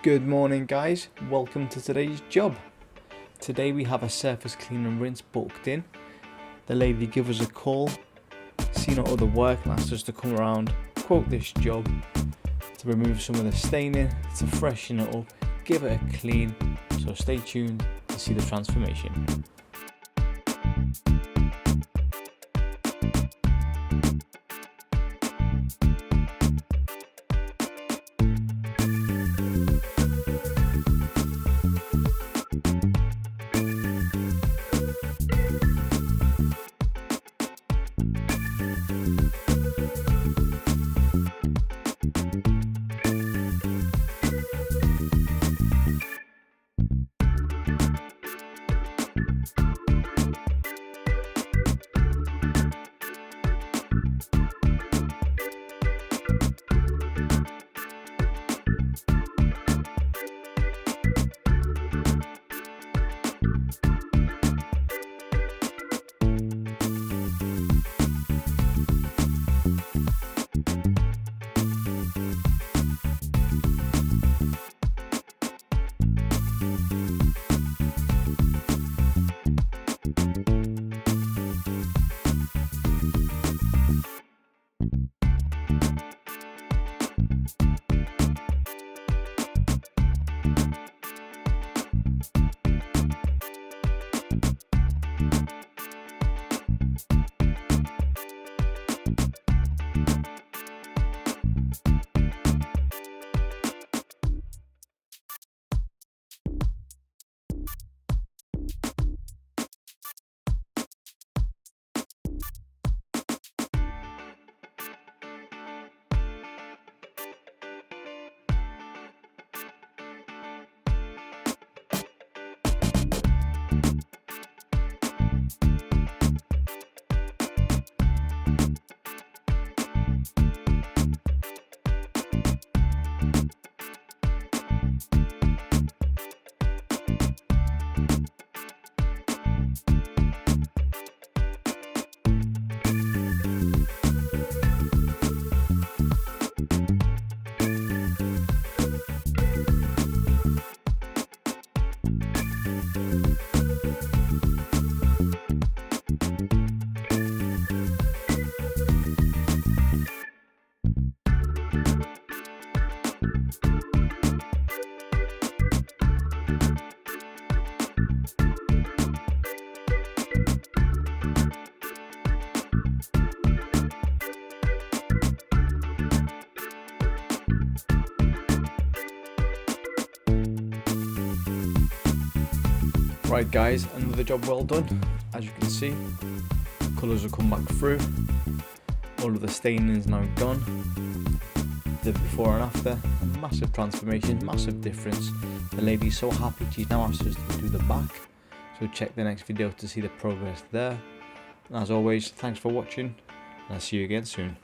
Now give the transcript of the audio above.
Good morning guys, welcome to today's job. Today we have a surface clean and rinse booked in. The lady gave us a call, seen our other work and asked us to come around, quote this job, to remove some of the staining, to freshen it up, give it a clean, so stay tuned to see the transformation. Right guys, another job well done. As you can see, colours have come back through. All of the staining is now gone. The before and after, massive transformation, massive difference. The lady's so happy she's now asked us to do the back. So check the next video to see the progress there. And as always, thanks for watching and I'll see you again soon.